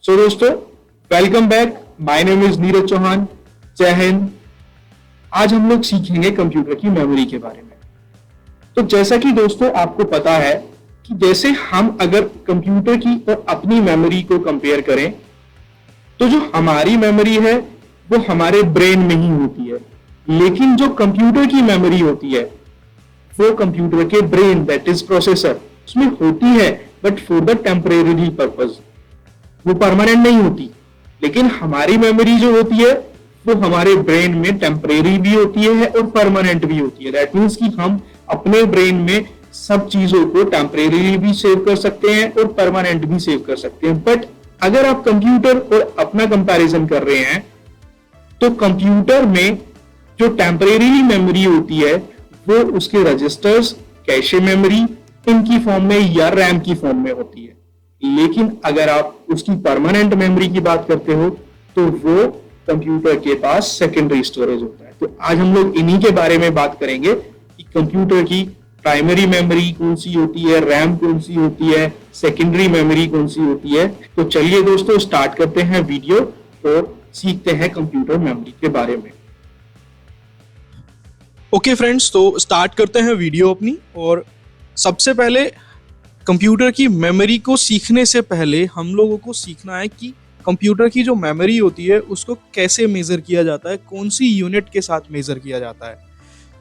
सो दोस्तों, welcome back. My name is Neeraj Chauhan. जय हिंद। आज हम लोग सीखेंगे कंप्यूटर की मेमोरी के बारे में। तो जैसा कि दोस्तों आपको पता है कि जैसे हम अगर कंप्यूटर की और अपनी मेमोरी को कंपेयर करें, तो जो हमारी मेमोरी है वो हमारे ब्रेन में ही होती है, लेकिन जो कंप्यूटर की मेमोरी होती है वो कंप्यूटर के ब्रेन, दैट इज प्रोसेसर, उसमें होती है, but for the temporary purpose, वो परमानेंट नहीं होती। लेकिन हमारी मेमोरी जो होती है वो हमारे ब्रेन में टेम्परेरी भी होती है और परमानेंट भी होती है। दैट मीन्स कि हम अपने ब्रेन में सब चीजों को टेम्परेरी भी सेव कर सकते हैं और परमानेंट भी सेव कर सकते हैं। बट अगर आप कंप्यूटर और अपना कंपैरिजन कर रहे हैं, तो कंप्यूटर में जो टेम्परेरी मेमोरी होती है वो उसके रजिस्टर्स, कैशे मेमोरी, इनकी फॉर्म में या रैम की फॉर्म में होती है। लेकिन अगर आप उसकी परमानेंट मेमोरी की बात करते हो तो वो कंप्यूटर के पास सेकेंडरी स्टोरेज होता है। तो आज हम लोग इन्हीं के बारे में बात करेंगे कि कंप्यूटर की प्राइमरी मेमोरी कौन सी होती है, रैम कौन सी होती है, सेकेंडरी मेमोरी कौन सी होती है। तो चलिए दोस्तों, स्टार्ट करते हैं वीडियो और सीखते हैं कंप्यूटर मेमोरी के बारे में। ओके फ्रेंड्स, तो स्टार्ट करते हैं वीडियो अपनी। और सबसे पहले कंप्यूटर की मेमोरी को सीखने से पहले हम लोगों को सीखना है कि कंप्यूटर की जो मेमोरी होती है उसको कैसे मेज़र किया जाता है, कौन सी यूनिट के साथ मेज़र किया जाता है।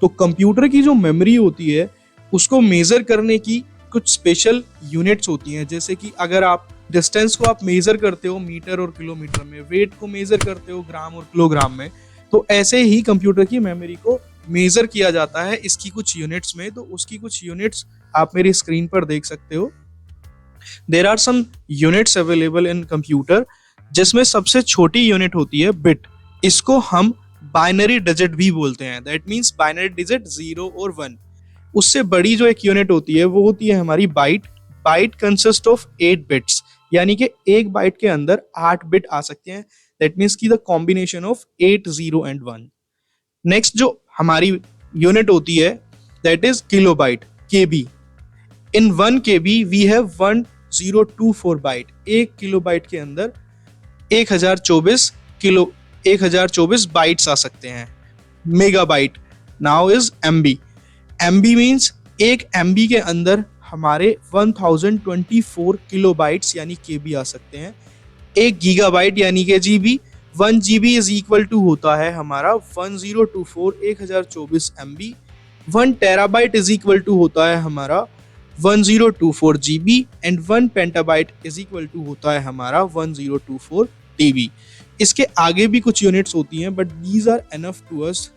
तो कंप्यूटर की जो मेमोरी होती है उसको मेज़र करने की कुछ स्पेशल यूनिट्स होती हैं। जैसे कि अगर आप डिस्टेंस को आप मेज़र करते हो मीटर और किलोमीटर में, वेट को मेज़र करते हो ग्राम और किलोग्राम में, तो ऐसे ही कंप्यूटर की मेमोरी को मेज़र किया जाता है इसकी कुछ यूनिट्स में। तो उसकी कुछ यूनिट्स आप मेरी स्क्रीन पर देख सकते हो। There are some units available in computer, जिसमें सबसे छोटी यूनिट होती है बिट। इसको हम बाइनरी डिजिट भी बोलते हैं। दैट मीन्स बाइनरी डिजिट 0 और 1। उससे बड़ी जो एक यूनिट होती है वो होती है हमारी byte. Byte consist of 8 bits, यानी कि एक बाइट के अंदर 8 बिट आ सकते हैं। दैट मीन्स की the combination of 8 0 and 1। Next जो हमारी यूनिट होती है that is kilobyte, KB. In 1 KB we have 1024 byte. 1 kilobyte के अंदर 1024 बाइट्स आ सकते हैं। Megabyte now is MB. MB means एक एमबी के अंदर हमारे 1024 किलोबाइट्स यानी केबी आ सकते हैं। एक गीगाबाइट यानी कि GB, 1 GB is equal to होता है हमारा 1024 MB। 1 terabyte is equal to होता है हमारा 1024 GB and 1 petabyte is equal to होता है हमारा 1024 TB। इसके आगे भी कुछ यूनिट्स होती हैं, but these are enough to us.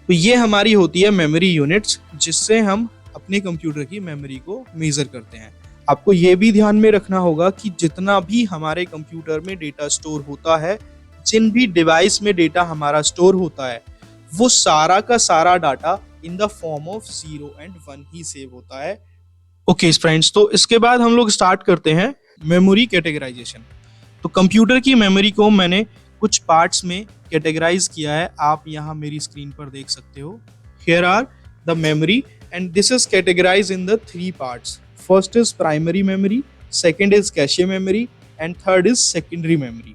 तो ये हमारी होती है मेमोरी यूनिट्स, जिससे हम अपने कंप्यूटर की मेमोरी को मेजर करते हैं। आपको ये भी ध्यान में रखना होगा कि जितना भी हमारे कंप्यूटर में डेटा स्टोर होता है, जिन भी डिवाइस में डेटा हमारा स्टोर होता है, वो सारा का सारा data in the form of 0 and 1 he save होता है। ओके फ्रेंड्स, तो इसके बाद हम लोग स्टार्ट करते हैं मेमोरी कैटेगराइजेशन। तो कंप्यूटर की मेमोरी को मैंने कुछ पार्ट्स में कैटेगराइज किया है, आप यहाँ मेरी स्क्रीन पर देख सकते हो। Here are the memory and this is categorise in the 3 parts. First is primary memory, second is cache memory and third is secondary memory.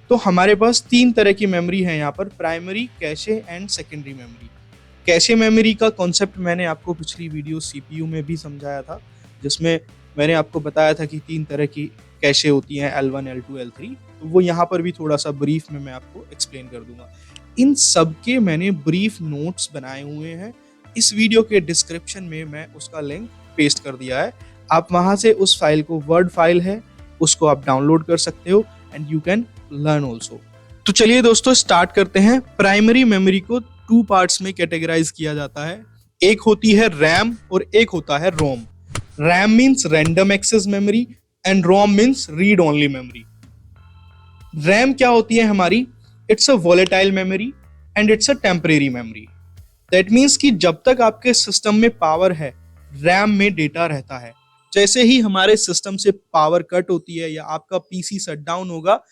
तो हमारे पास 3 तरह की मेमोरी है यहाँ पर, primary, cache and secondary memory. Cache memory का concept मैंने आपको पिछली वीडियो सीपीयू में भी समझाया था, जिसमें मैंने आपको बताया था कि 3 तरह की कैशे होती हैं, L1, L2, L3। तो वो यहाँ पर भी थोड़ा सा ब्रीफ में मैं आपको एक्सप्लेन कर दूंगा। इन सब के मैंने ब्रीफ नोट्स बनाए हुए हैं। इस वीडियो के डिस्क्रिप्शन में मैं उसका लिंक पेस्ट कर दिया है। आप वहाँ से उस फाइल को, वर्ड फाइल है, उसको आप डाउनलोड कर सकते हो and you can learn also. तो चलिए दोस्तों, स्टार्ट करते हैं। प्राइमरी मेमोरी को 2 पार्ट्स में कैटेगराइज किया जाता है। एक होती है रैम और एक होता है ROM. RAM means random access memory and ROM means read only memory. RAM क्या होती है हमारी? It's a volatile memory and it's a temporary memory. That means कि जब तक आपके सिस्टम में पावर है, रैम में डेटा रहता है। जैसे ही हमारे सिस्टम से पावर कट होती है या आपका पीसी शट डाउन होगा,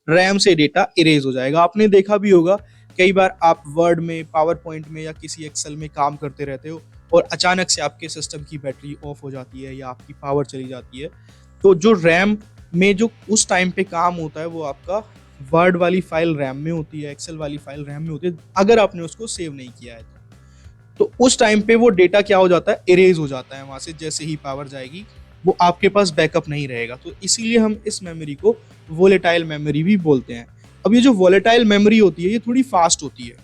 रैम से डेटा इरेज हो जाएगा। आपने देखा भी होगा, कई बार आप वर्ड में, पावर पॉइंट में या किसी एक्सेल में काम करते रहते हो और अचानक से आपके सिस्टम की बैटरी ऑफ हो जाती है या आपकी पावर चली जाती है, तो जो रैम में जो उस टाइम पे काम होता है वो आपका वर्ड वाली फाइल रैम में होती है, एक्सेल वाली फाइल रैम में होती है, अगर आपने उसको सेव नहीं किया है तो उस टाइम पे वो डेटा क्या हो जाता है, इरेज हो जाता है वहां से। जैसे ही पावर जाएगी वो आपके पास बैकअप नहीं रहेगा, तो इसीलिए हम इस मेमोरी को वोलेटाइल मेमोरी भी बोलते हैं। अब ये जो वोलेटाइल मेमोरी होती है ये थोड़ी फास्ट होती है,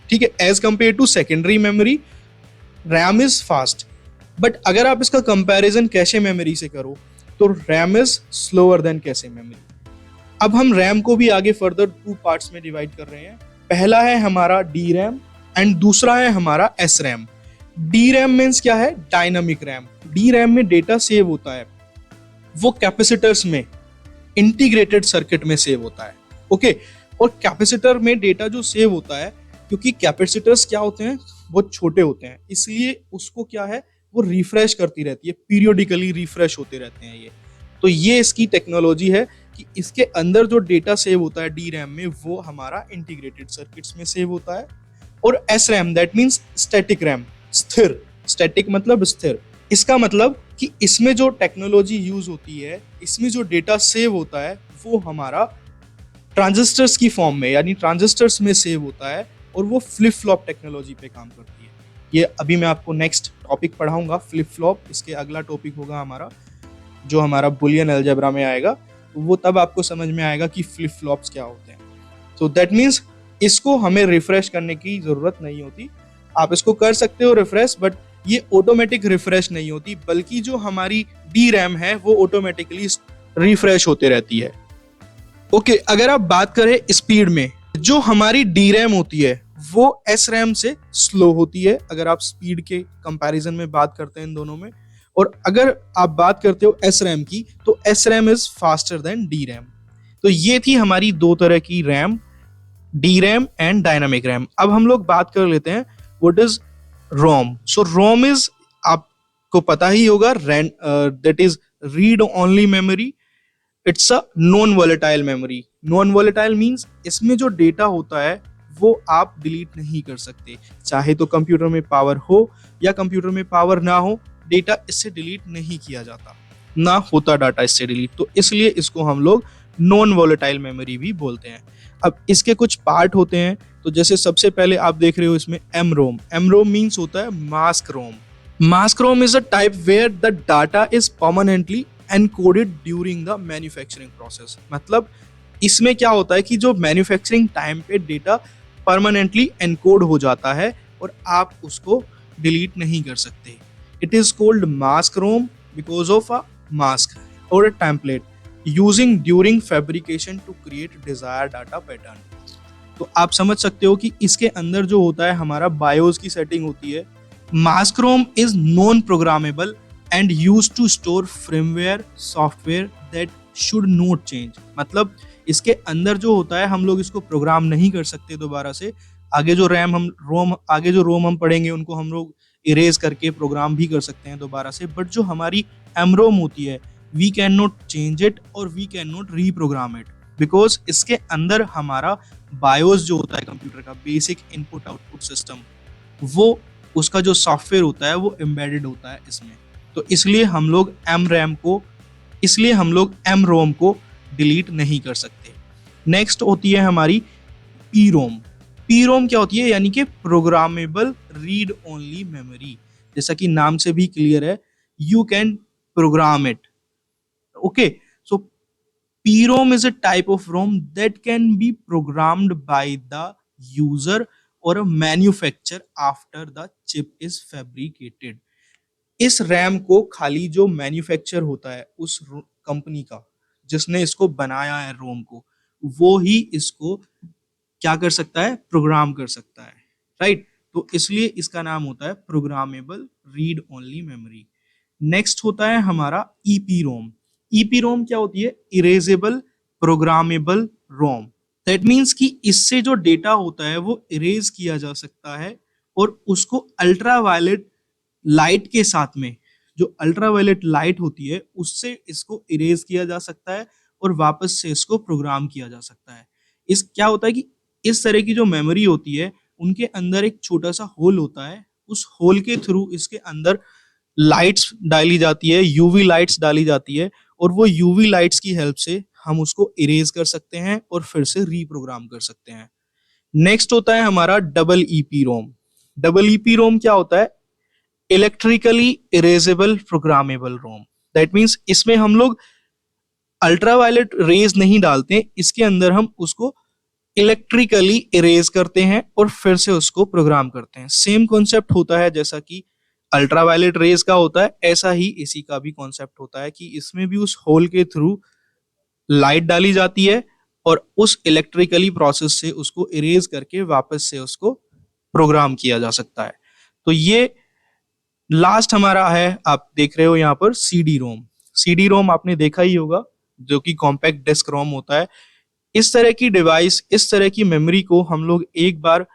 ठीक है, as compare to secondary memory RAM is fast. But अगर आप इसका कंपैरिजन कैशे मेमोरी से करो तो RAM is slower than cache memory. अब हम रैम को भी आगे फर्दर 2 पार्ट्स में डिवाइड कर रहे हैं। पहला है हमारा डी रैम एंड दूसरा है हमारा S RAM. D RAM means क्या है, डायनामिक रैम। डी रैम में डेटा सेव होता है, वो कैपेसिटर्स में इंटीग्रेटेड सर्किट में सेव होता है, ओके। और कैपेसिटर में डेटा जो सेव होता है, क्योंकि कैपेसिटर्स क्या होते हैं, बहुत छोटे होते हैं, इसलिए उसको क्या है, वो रिफ्रेश करती रहती है, पीरियोडिकली रिफ्रेश होते रहते हैं ये। तो ये इसकी टेक्नोलॉजी है कि इसके अंदर जो डेटा सेव होता है डी रैम में वो हमारा इंटीग्रेटेड सर्किट्स में सेव होता है। और S RAM that means static RAM, स्थिर, स्टैटिक मतलब स्थिर। इसका मतलब कि इसमें जो टेक्नोलॉजी यूज होती है, इसमें जो डेटा सेव होता है वो हमारा ट्रांजिस्टर्स की फॉर्म में, यानी ट्रांजिस्टर्स में सेव होता है और वो फ्लिप फ्लॉप टेक्नोलॉजी पे काम करती है। ये अभी मैं आपको नेक्स्ट टॉपिक पढ़ाऊंगा, फ्लिप फ्लॉप। इसके अगला टॉपिक होगा हमारा जो हमारा बुलियन अलजेब्रा में आएगा, तो वो तब आपको समझ में आएगा कि फ्लिप फ्लॉप्स क्या होते हैं। तो दैट मीन्स इसको हमें रिफ्रेश करने की जरूरत नहीं होती, आप इसको कर सकते हो रिफ्रेश, बट ये ऑटोमेटिक रिफ्रेश नहीं होती, बल्कि जो हमारी डी रैम है वो ऑटोमेटिकली रिफ्रेश होते रहती है, ओके। अगर आप बात करें स्पीड में, जो हमारी डी रैम होती है वो एस रैम से स्लो होती है, अगर आप स्पीड के कंपैरिजन में बात करते हैं इन दोनों में। और अगर आप बात करते हो एस रैम की, तो S RAM is faster than D RAM. तो ये थी हमारी 2 तरह की RAM, D RAM and dynamic RAM. अब हम लोग बात कर लेते हैं what is ROM. So ROM is, आपको पता ही होगा, that is read only memory. It's a non volatile memory. Non volatile means इसमें जो डेटा होता है वो आप डिलीट नहीं कर सकते, चाहे तो कंप्यूटर में पावर हो या कंप्यूटर में पावर ना हो, डेटा इससे डिलीट नहीं किया जाता, ना होता डाटा इससे डिलीट। तो इसलिए इसको हम लोग नॉन वोलेटाइल मेमोरी भी बोलते हैं। अब इसके कुछ पार्ट होते हैं, तो जैसे सबसे पहले आप देख रहे हो इसमें M ROM. M ROM means होता है mask ROM. Mask ROM is a type where the data is permanently encoded during the manufacturing process. मतलब इसमें क्या होता है कि जो मैन्युफैक्चरिंग टाइम पे डेटा परमानेंटली एनकोड हो जाता है और आप उसको डिलीट नहीं कर सकते। It is called mask ROM because of a mask और a template using during fabrication to create desired data pattern. तो आप समझ सकते हो कि इसके अंदर जो होता है हमारा बायोस की सेटिंग होती है। Mask ROM is non programmable and used to store firmware software that should not change. मतलब इसके अंदर जो होता है हम लोग इसको प्रोग्राम नहीं कर सकते दोबारा से। आगे जो रोम हम पढ़ेंगे उनको हम लोग इरेज करके प्रोग्राम भी कर सकते हैं दोबारा से, बट जो हमारी एमरोम होती है we can not change it और we can not reprogram it, because इसके अंदर हमारा बायोस जो होता है कंप्यूटर का, बेसिक इनपुट आउटपुट सिस्टम, वो उसका जो सॉफ्टवेयर होता है वो एम्बेडेड होता है इसमें। तो इसलिए हम लोग एम रोम को डिलीट नहीं कर सकते। नेक्स्ट होती है हमारी पी रोम। पी रोम क्या होती है, यानी कि प्रोग्रामेबल रीड ओनली मेमोरी। जैसा कि नाम से भी क्लियर है, you can program it, okay. So P ROM is a type of ROM that can be programmed by the user और a manufacture after the chip is fabricated. इस RAM को खाली जो मैन्युफैक्चर होता है उस कंपनी का जिसने इसको बनाया है रोम को, वो ही इसको क्या कर सकता है, प्रोग्राम कर सकता है, राइट। तो इसलिए इसका नाम होता है programmable read only memory. Next होता है हमारा ईपी रोम। ईपी रोम क्या होती है, erasable programmable Rome. That means कि इससे जो डेटा होता है वो इरेज किया जा सकता है और उसको अल्ट्रावायलेट लाइट के साथ में, जो अल्ट्रावायलेट लाइट होती है उससे इसको इरेज किया जा सकता है और वापस से इसको प्रोग्राम किया जा सकता है। इस क्या होता है कि इस तरह की जो मेमोरी होती है उनके अंदर एक छोटा सा होल होता है, उस होल के थ्रू इसके अंदर लाइट्स डाली जाती है, यूवी लाइट्स डाली जाती है और वो यूवी लाइट्स की हेल्प से हम उसको इरेज कर सकते हैं और फिर से रीप्रोग्राम कर सकते हैं। नेक्स्ट होता है हमारा डबल ईपी रोम। डबल ईपी रोम क्या होता है? Electrically erasable programmable Rome. That means इसमें हम लोग अल्ट्रावायलेट रेज नहीं डालते, इसके अंदर हम उसको इलेक्ट्रिकली इरेज करते हैं और फिर से उसको प्रोग्राम करते हैं। सेम कॉन्सेप्ट होता है जैसा कि अल्ट्रावायलेट रेज का होता है, ऐसा ही इसी का भी कॉन्सेप्ट होता है कि इसमें भी उस होल के थ्रू लाइट डाली जाती है और उस इलेक्ट्रिकली प्रोसेस से उसको इरेज करके वापस से उसको प्रोग्राम किया जा सकता है। तो ये लास्ट हमारा है, आप देख रहे हो यहाँ पर सीडी रोम। सीडी रोम आपने देखा ही होगा, जो कि कॉम्पैक्ट डिस्क रोम होता है। इस तरह की डिवाइस, इस तरह की मेमोरी को हम लोग एक बार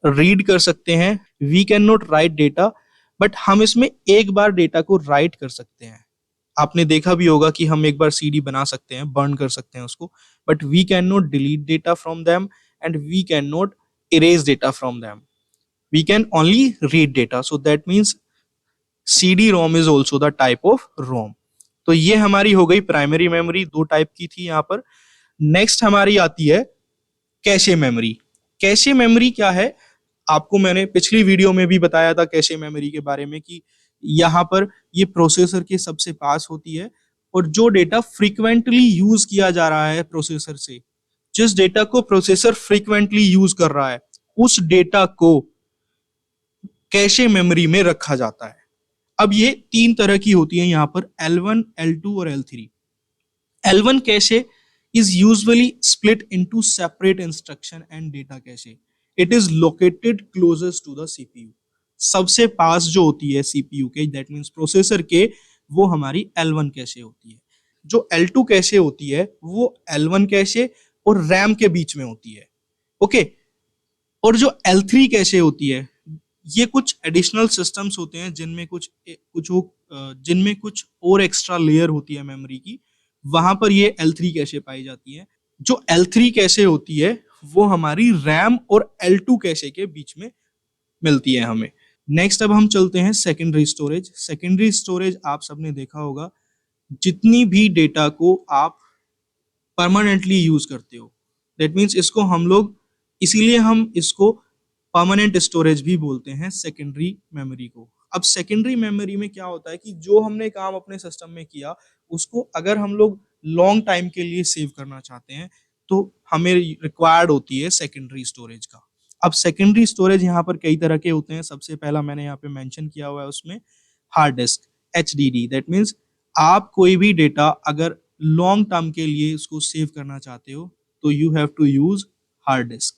रीड कर सकते हैं। We can not write data, but हम इसमें एक बार डेटा को राइट कर सकते हैं। आपने देखा भी होगा कि हम एक बार सीडी बना सकते हैं, बर्न कर सकते हैं उसको, but we can not delete data from them and we can not erase data from them. We can only read data. So that means CD ROM is also the type of ROM. तो ये हमारी हो गई primary memory, दो type की थी यहाँ पर। नेक्स्ट हमारी आती है कैशे मेमोरी। कैशे मेमोरी क्या है? आपको मैंने पिछली वीडियो में भी बताया था कैशे मेमोरी के बारे में कि यहाँ पर ये प्रोसेसर के सबसे पास होती है और जो डेटा फ्रीक्वेंटली यूज किया जा रहा है प्रोसेसर से, जिस डेटा को प्रोसेसर फ्रीक्वेंटली यूज कर रहा है, उस डेटा को कैशे मेमोरी में रखा जाता है। अब ये तीन तरह की होती है यहाँ पर, L1, L2 और L3। L1 cache is usually split into separate instruction and data cache. It is located closest to the CPU. सबसे पास जो होती है CPU के, that means प्रोसेसर के, वो हमारी L1 कैशे होती है। जो L2 कैशे होती है वो L1 कैशे और रैम के बीच में होती है। ओके, और जो L3 कैशे होती है, ये कुछ एडिशनल सिस्टम्स होते हैं जिनमें कुछ और एक्स्ट्रा लेयर होती है मेमोरी की, वहां पर ये L3 कैशे पाई जाती है। जो L3 कैशे होती है वो हमारी रैम और L2 कैशे के बीच में मिलती है हमें। नेक्स्ट अब हम चलते हैं सेकेंडरी स्टोरेज। सेकेंडरी स्टोरेज आप सबने देखा होगा, जितनी भी डेटा को आप परमानेंटली यूज करते हो, दैट मीन्स इसको हम लोग, इसीलिए हम इसको परमानेंट स्टोरेज भी बोलते हैं सेकेंडरी मेमोरी को। अब सेकेंडरी मेमोरी में क्या होता है कि जो हमने काम अपने सिस्टम में किया उसको अगर हम लोग लॉन्ग टाइम के लिए सेव करना चाहते हैं तो हमें रिक्वायर्ड होती है सेकेंडरी स्टोरेज का। अब सेकेंडरी स्टोरेज यहाँ पर कई तरह के होते हैं। सबसे पहला मैंने यहाँ पे मेंशन किया हुआ है उसमें hard disk, HDD। That means आप कोई भी डेटा अगर लॉन्ग टर्म के लिए उसको सेव करना चाहते हो तो you have to use hard disk.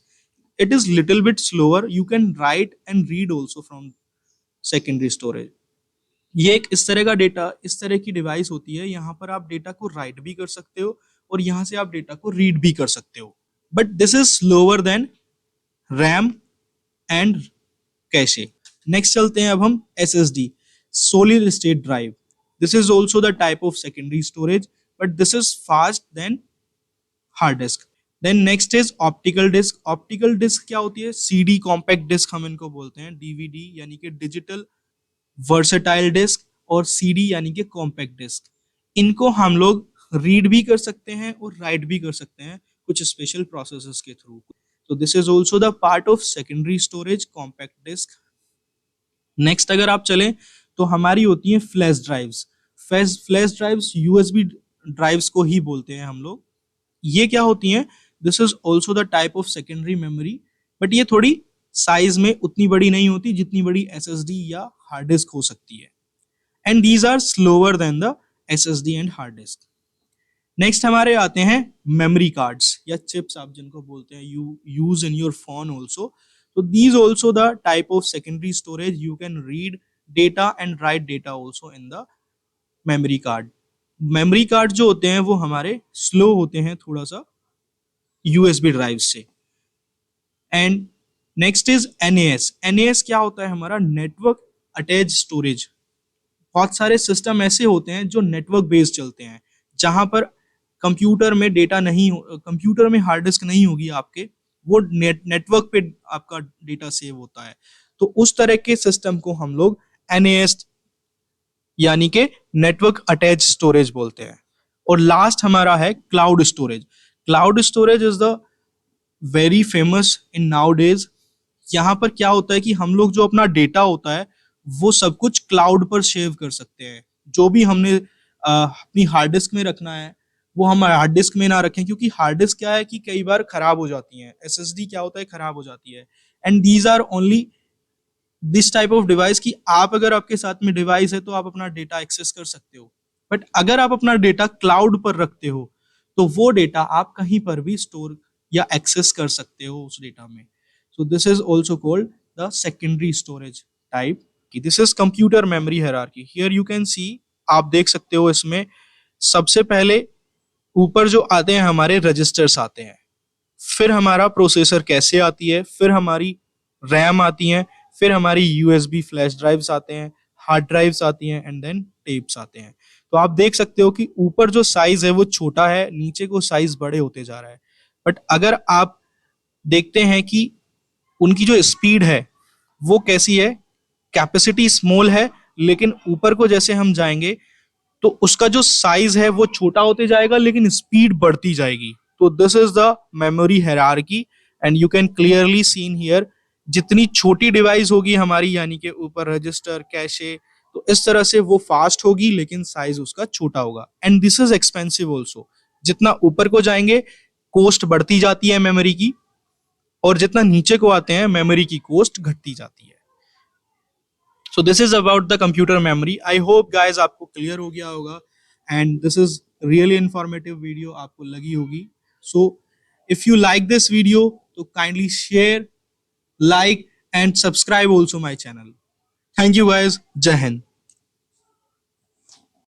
It is little bit slower. You can write and read also from secondary storage. ये एक इस तरह का डेटा, इस तरह की डिवाइस होती है, यहाँ पर आप डेटा को राइट भी कर सकते हो और यहाँ से आप डेटा को रीड भी कर सकते हो, but this is slower then RAM and cache. Next चलते हैं अब हम SSD, solid state drive. This is also the type of secondary storage, but this is fast than hard disk. Then next is optical disk. Optical disk क्या होती है? CD compact disc हम इनको बोलते हैं, DVD यानी कि डिजिटल वर्सेटाइल डिस्क और CD यानी कि कॉम्पैक्ट डिस्क। इनको हम लोग रीड भी कर सकते हैं और राइट भी कर सकते हैं कुछ स्पेशल प्रोसेसेस के थ्रू। तो this is also the part of secondary storage, compact disk. Next अगर आप चलें तो हमारी होती है flash drives. Flash drives USB drives को ही बोलते हैं हम लोग। ये क्या होती हैं? This is also the type of secondary memory, but ये थोड़ी साइज में उतनी बड़ी नहीं होती जितनी बड़ी SSD या हार्ड डिस्क हो सकती है, and these are slower than the SSD and hard disk. Next हमारे आते हैं मेमोरी कार्ड्स या चिप्स, आप जिनको बोलते हैं, you use in your phone also. तो these also the type of secondary storage. You can read data and write data also in the memory card. Memory card जो होते हैं वो हमारे स्लो होते हैं थोड़ा सा USB ड्राइव से। And next is NAS। NAS क्या होता है? हमारा नेटवर्क अटैच स्टोरेज। बहुत सारे सिस्टम ऐसे होते हैं जो नेटवर्क बेस्ड चलते हैं, जहां पर कंप्यूटर में डेटा नहीं हो, कंप्यूटर में हार्ड डिस्क नहीं होगी आपके, वो नेटवर्क पे आपका डेटा सेव होता है। तो उस तरह के सिस्टम को हम लोग NAS यानी कि नेटवर्क अटैच स्टोरेज बोलते हैं। और लास्ट हमारा है cloud storage. Cloud storage is the very famous in now days. यहाँ पर क्या होता है कि हम लोग जो अपना डेटा होता है वो सब कुछ क्लाउड पर सेव कर सकते हैं। जो भी हमने अपनी हार्ड डिस्क में रखना है वो हम हार्ड डिस्क में ना रखें, क्योंकि हार्ड डिस्क क्या है कि कई बार खराब हो जाती है, एसएसडी क्या होता है खराब हो जाती है। And these are only this type of device कि आप अगर आपके साथ में डिवाइस है तो आप अपना डेटा एक्सेस कर सकते हो, बट अगर आप अपना डेटा क्लाउड पर रखते हो तो वो डेटा आप कहीं पर भी स्टोर या एक्सेस कर सकते हो उस डेटा में। So this is also called the secondary storage type कि this is computer memory hierarchy. Here you can see, आप देख सकते हो इसमें सबसे पहले ऊपर जो आते हैं हमारे रजिस्टर्स आते हैं, फिर हमारा प्रोसेसर कैसे आती है, फिर हमारी रैम आती है, फिर हमारी यूएसबी फ्लैश ड्राइव्स आते हैं, हार्ड ड्राइव्स आती हैं एंड देन टेप्स आते हैं। तो आप देख सकते हो कि ऊपर जो साइज है वो छोटा है, नीचे को साइज बड़े होते जा रहा है। बट अगर आप देखते हैं कि उनकी जो स्पीड है वो कैसी है, कैपेसिटी स्मॉल है, लेकिन ऊपर को जैसे हम जाएंगे तो उसका जो साइज है वो छोटा होते जाएगा लेकिन स्पीड बढ़ती जाएगी। तो this is the memory hierarchy and you can clearly seen here, जितनी छोटी डिवाइस होगी हमारी यानी कि ऊपर रजिस्टर कैशे, तो इस तरह से वो फास्ट होगी लेकिन साइज उसका छोटा होगा। And this is expensive also, जितना ऊपर को जाएंगे कॉस्ट बढ़ती जाती है मेमोरी की, और जितना नीचे को आते हैं मेमोरी की कॉस्ट घटती जाती है। So this is about the computer memory. I hope guys आपको क्लियर हो गया होगा and this is really informative video आपको लगी होगी। So if you like this video तो kindly share, like and subscribe also my channel. Thank you guys. Jai Hind.